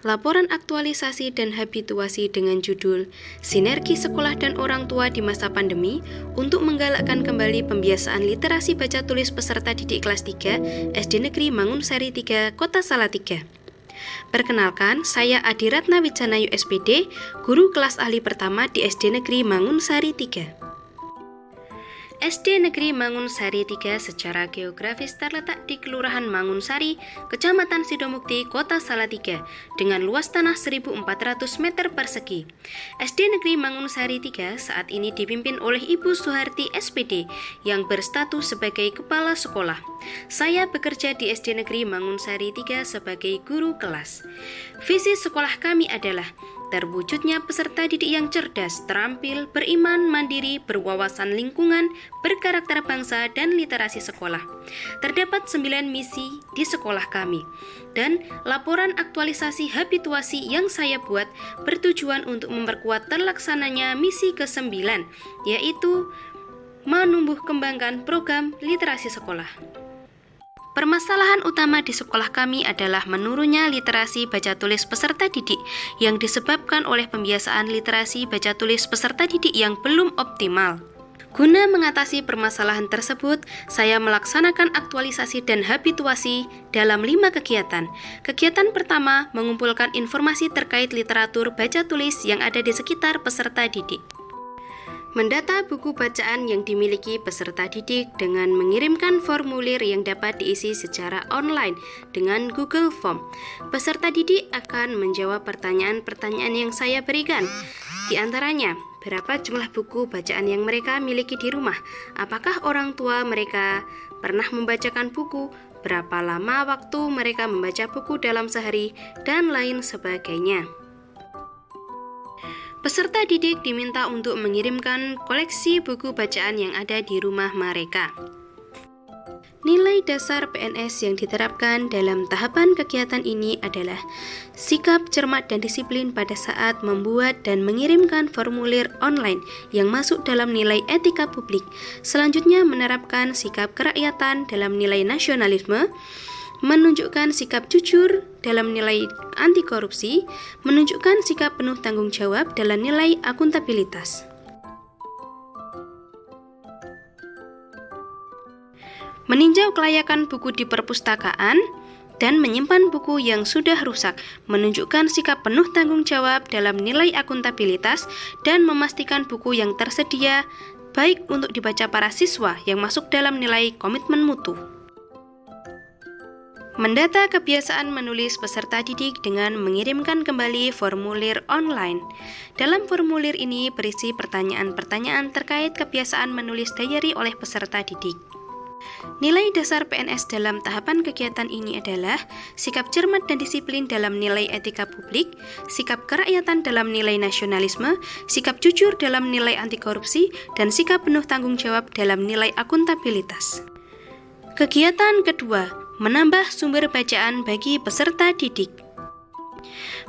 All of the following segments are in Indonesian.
Laporan aktualisasi dan habituasi dengan judul Sinergi Sekolah dan Orang Tua di Masa Pandemi untuk menggalakkan kembali pembiasaan literasi baca tulis peserta didik kelas 3 SD Negeri Mangunsari 3, Kota Salatiga. Perkenalkan, saya Adi Ratna Wijanayu SPD, guru kelas ahli pertama di SD Negeri Mangunsari 3. SD Negeri Mangunsari 3 secara geografis terletak di Kelurahan Mangunsari, Kecamatan Sidomukti, Kota Salatiga, dengan luas tanah 1.400 meter persegi. SD Negeri Mangunsari 3 saat ini dipimpin oleh Ibu Suharti SPD yang berstatus sebagai kepala sekolah. Saya bekerja di SD Negeri Mangunsari 3 sebagai guru kelas. Visi sekolah kami adalah terwujudnya peserta didik yang cerdas, terampil, beriman, mandiri, berwawasan lingkungan, berkarakter bangsa, dan literasi sekolah. Terdapat 9 misi di sekolah kami, dan laporan aktualisasi habituasi yang saya buat bertujuan untuk memperkuat terlaksananya misi ke-9, yaitu menumbuh kembangkan program literasi sekolah. Permasalahan utama di sekolah kami adalah menurunnya literasi baca tulis peserta didik yang disebabkan oleh pembiasaan literasi baca tulis peserta didik yang belum optimal. Guna mengatasi permasalahan tersebut, saya melaksanakan aktualisasi dan habituasi dalam 5 kegiatan. Kegiatan pertama, mengumpulkan informasi terkait literatur baca tulis yang ada di sekitar peserta didik. Mendata buku bacaan yang dimiliki peserta didik dengan mengirimkan formulir yang dapat diisi secara online dengan Google Form. Peserta didik akan menjawab pertanyaan-pertanyaan yang saya berikan. Di antaranya, berapa jumlah buku bacaan yang mereka miliki di rumah? Apakah orang tua mereka pernah membacakan buku? Berapa lama waktu mereka membaca buku dalam sehari? Dan lain sebagainya. Peserta didik diminta untuk mengirimkan koleksi buku bacaan yang ada di rumah mereka. Nilai dasar PNS yang diterapkan dalam tahapan kegiatan ini adalah sikap cermat dan disiplin pada saat membuat dan mengirimkan formulir online yang masuk dalam nilai etika publik. Selanjutnya menerapkan sikap kerakyatan dalam nilai nasionalisme, menunjukkan sikap jujur dalam nilai anti korupsi, menunjukkan sikap penuh tanggung jawab dalam nilai akuntabilitas. Meninjau kelayakan buku di perpustakaan dan menyimpan buku yang sudah rusak, menunjukkan sikap penuh tanggung jawab dalam nilai akuntabilitas, dan memastikan buku yang tersedia baik untuk dibaca para siswa yang masuk dalam nilai komitmen mutu. Mendata kebiasaan menulis peserta didik dengan mengirimkan kembali formulir online. Dalam formulir ini berisi pertanyaan-pertanyaan terkait kebiasaan menulis diary oleh peserta didik. Nilai dasar PNS dalam tahapan kegiatan ini adalah sikap cermat dan disiplin dalam nilai etika publik, sikap kerakyatan dalam nilai nasionalisme, sikap jujur dalam nilai anti korupsi, dan sikap penuh tanggung jawab dalam nilai akuntabilitas. Kegiatan kedua, menambah sumber bacaan bagi peserta didik.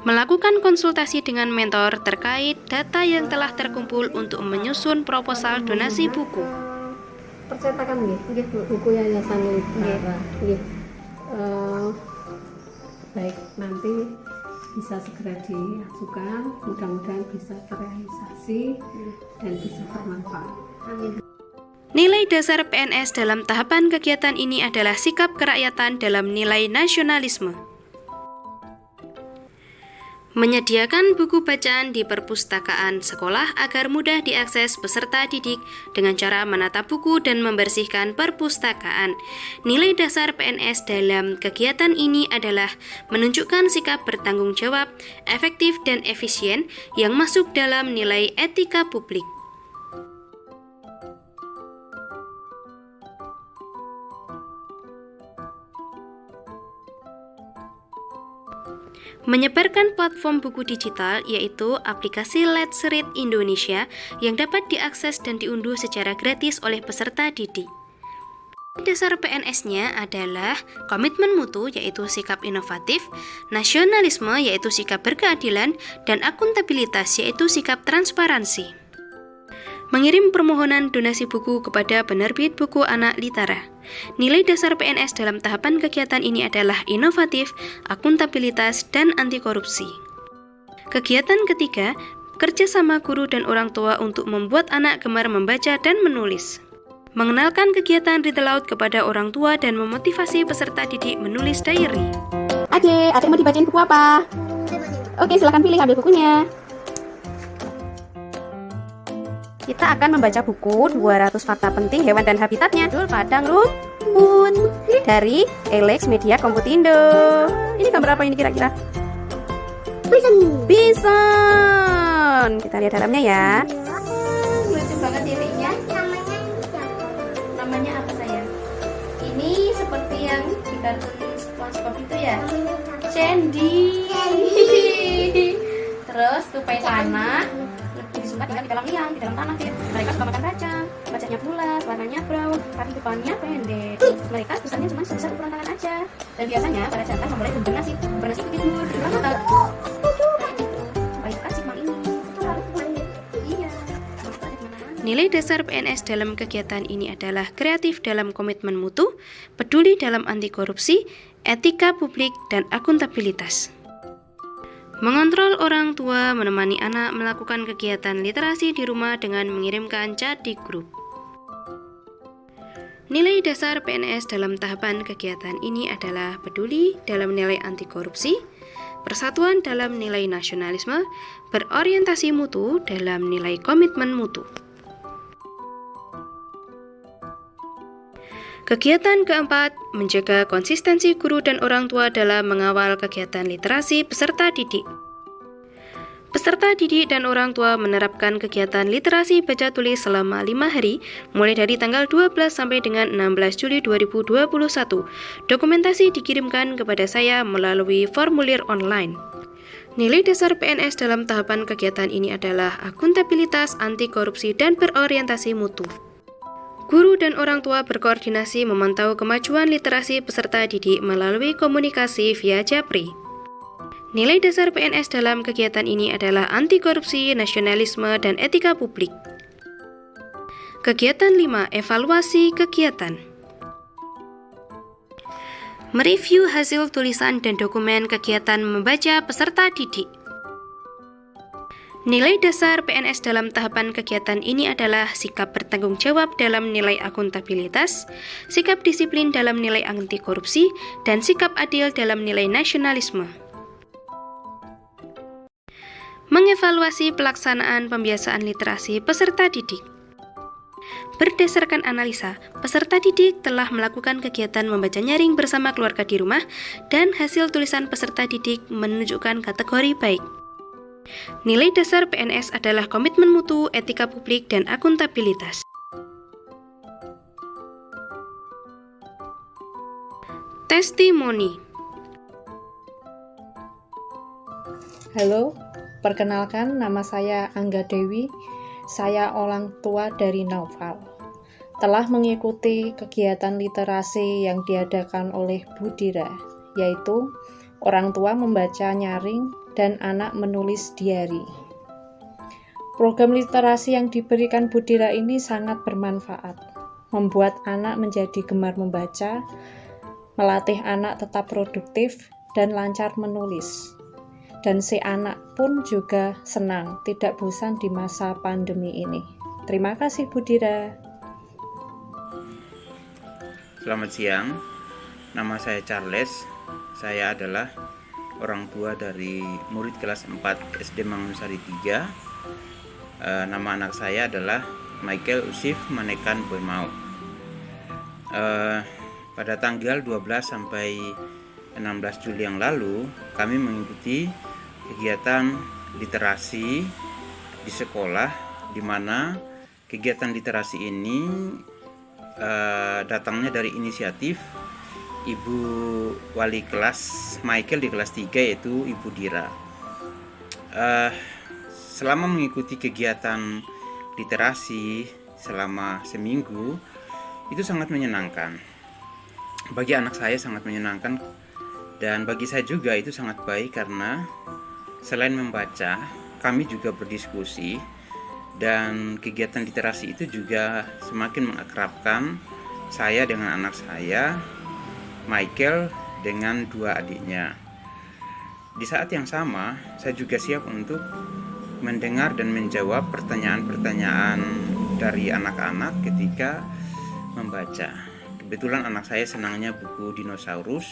Melakukan konsultasi dengan mentor terkait data yang telah terkumpul untuk menyusun proposal donasi buku. Percetakan nggih, buku Yayasan Nusantara. Nggih. Baik, nanti bisa segera diajukan, mudah-mudahan bisa terrealisasi dan bisa bermanfaat. Amin. Nilai dasar PNS dalam tahapan kegiatan ini adalah sikap kerakyatan dalam nilai nasionalisme. Menyediakan buku bacaan di perpustakaan sekolah agar mudah diakses peserta didik dengan cara menata buku dan membersihkan perpustakaan. Nilai dasar PNS dalam kegiatan ini adalah menunjukkan sikap bertanggung jawab, efektif dan efisien yang masuk dalam nilai etika publik. Menyebarkan platform buku digital yaitu aplikasi Let's Read Indonesia yang dapat diakses dan diunduh secara gratis oleh peserta didik. Dasar PNS-nya adalah komitmen mutu yaitu sikap inovatif, nasionalisme yaitu sikap berkeadilan, dan akuntabilitas yaitu sikap transparansi. Mengirim permohonan donasi buku kepada penerbit buku anak Litara. Nilai dasar PNS dalam tahapan kegiatan ini adalah inovatif, akuntabilitas, dan anti korupsi. Kegiatan ketiga, kerjasama guru dan orang tua untuk membuat anak gemar membaca dan menulis. Mengenalkan kegiatan Read Aloud kepada orang tua dan memotivasi peserta didik menulis diary. Adik mau dibacain buku apa? Oke, silakan pilih, ambil bukunya. Kita akan membaca buku 200 Fakta Penting Hewan dan Habitatnya, judul Padang Rumput, dari Alex Media Komputindo. Ini gambar apa ini kira-kira? Bison. Kita lihat dalamnya ya. Lucu banget dirinya. Namanya apa sayang? Ini seperti yang di kartun SpongeBob itu ya? Sandy. Terus tupai tanah. Lebih suka tinggal di dalam liang, di dalam tanah. Mereka suka makan kacang. Bacanya bulat, warnanya brown, kaki depannya pendek. Mereka besarnya cuma sebesar ukuran tangan aja. Dan biasanya pada jantan memulai berbernasib itu tidur di dalam mata. Baik kasih mang ini. Iya. Nilai dasar PNS dalam kegiatan ini adalah kreatif dalam komitmen mutu, peduli dalam anti korupsi, etika publik, dan akuntabilitas. Mengontrol orang tua menemani anak melakukan kegiatan literasi di rumah dengan mengirimkan chat di grup. Nilai dasar PNS dalam tahapan kegiatan ini adalah peduli dalam nilai anti korupsi, persatuan dalam nilai nasionalisme, berorientasi mutu dalam nilai komitmen mutu. Kegiatan keempat, menjaga konsistensi guru dan orang tua dalam mengawal kegiatan literasi peserta didik. Peserta didik dan orang tua menerapkan kegiatan literasi baca tulis selama 5 hari, mulai dari tanggal 12 sampai dengan 16 Juli 2021. Dokumentasi dikirimkan kepada saya melalui formulir online. Nilai dasar PNS dalam tahapan kegiatan ini adalah akuntabilitas, anti korupsi, dan berorientasi mutu. Guru dan orang tua berkoordinasi memantau kemajuan literasi peserta didik melalui komunikasi via Japri. Nilai dasar PNS dalam kegiatan ini adalah anti korupsi, nasionalisme, dan etika publik. Kegiatan 5, evaluasi kegiatan. Mereview hasil tulisan dan dokumen kegiatan membaca peserta didik. Nilai dasar PNS dalam tahapan kegiatan ini adalah sikap bertanggung jawab dalam nilai akuntabilitas, sikap disiplin dalam nilai anti korupsi, dan sikap adil dalam nilai nasionalisme. Mengevaluasi pelaksanaan pembiasaan literasi peserta didik. Berdasarkan analisa, peserta didik telah melakukan kegiatan membaca nyaring bersama keluarga di rumah dan hasil tulisan peserta didik menunjukkan kategori baik. Nilai dasar PNS adalah komitmen mutu, etika publik, dan akuntabilitas. Testimoni. Halo, perkenalkan nama saya Angga Dewi. Saya orang tua dari Naufal. Telah mengikuti kegiatan literasi yang diadakan oleh Budira, yaitu orang tua membaca nyaring dan anak menulis diary. Program literasi yang diberikan Budira ini sangat bermanfaat, membuat anak menjadi gemar membaca, melatih anak tetap produktif dan lancar menulis. Dan si anak pun juga senang, tidak bosan di masa pandemi ini. Terima kasih Budira. Selamat siang, nama saya Charles. Saya adalah orang tua dari murid kelas 4 SD Mangunusari 3. Nama anak saya adalah Michael Usif Manekan Boymau. Pada tanggal 12 sampai 16 Juli yang lalu, kami mengikuti kegiatan literasi di sekolah, di mana kegiatan literasi ini datangnya dari inisiatif Ibu wali kelas Michael di kelas 3, yaitu Ibu Dira. Selama mengikuti kegiatan literasi selama seminggu, itu sangat menyenangkan. Bagi anak saya sangat menyenangkan, dan bagi saya juga itu sangat baik karena selain membaca, kami juga berdiskusi Dan kegiatan literasi itu juga semakin mengakrabkan saya dengan anak saya, Michael, dengan dua adiknya. Di saat yang sama, saya juga siap untuk mendengar dan menjawab pertanyaan-pertanyaan dari anak-anak ketika membaca. Kebetulan anak saya senangnya buku dinosaurus,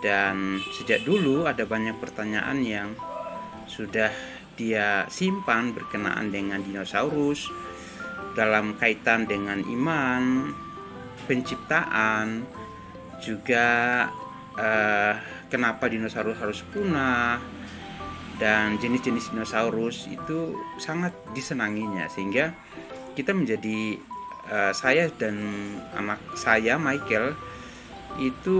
dan sejak dulu ada banyak pertanyaan yang sudah dia simpan berkenaan dengan dinosaurus dalam kaitan dengan iman, penciptaan, juga kenapa dinosaurus harus punah, dan jenis-jenis dinosaurus itu sangat disenanginya, sehingga kita menjadi saya dan anak saya Michael itu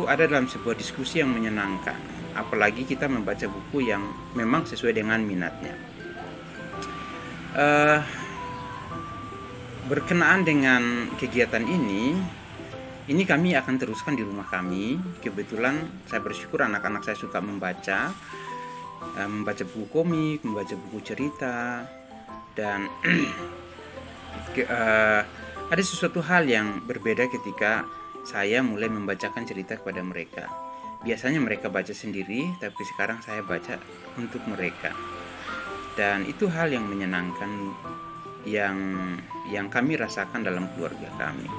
ada dalam sebuah diskusi yang menyenangkan, apalagi kita membaca buku yang memang sesuai dengan minatnya. Berkenaan dengan kegiatan ini kami akan teruskan di rumah kami. Kebetulan saya bersyukur anak-anak saya suka membaca buku komik, membaca buku cerita, dan ada sesuatu hal yang berbeda ketika saya mulai membacakan cerita kepada mereka. Biasanya mereka baca sendiri, tapi sekarang saya baca untuk mereka. Dan itu hal yang menyenangkan yang kami rasakan dalam keluarga kami.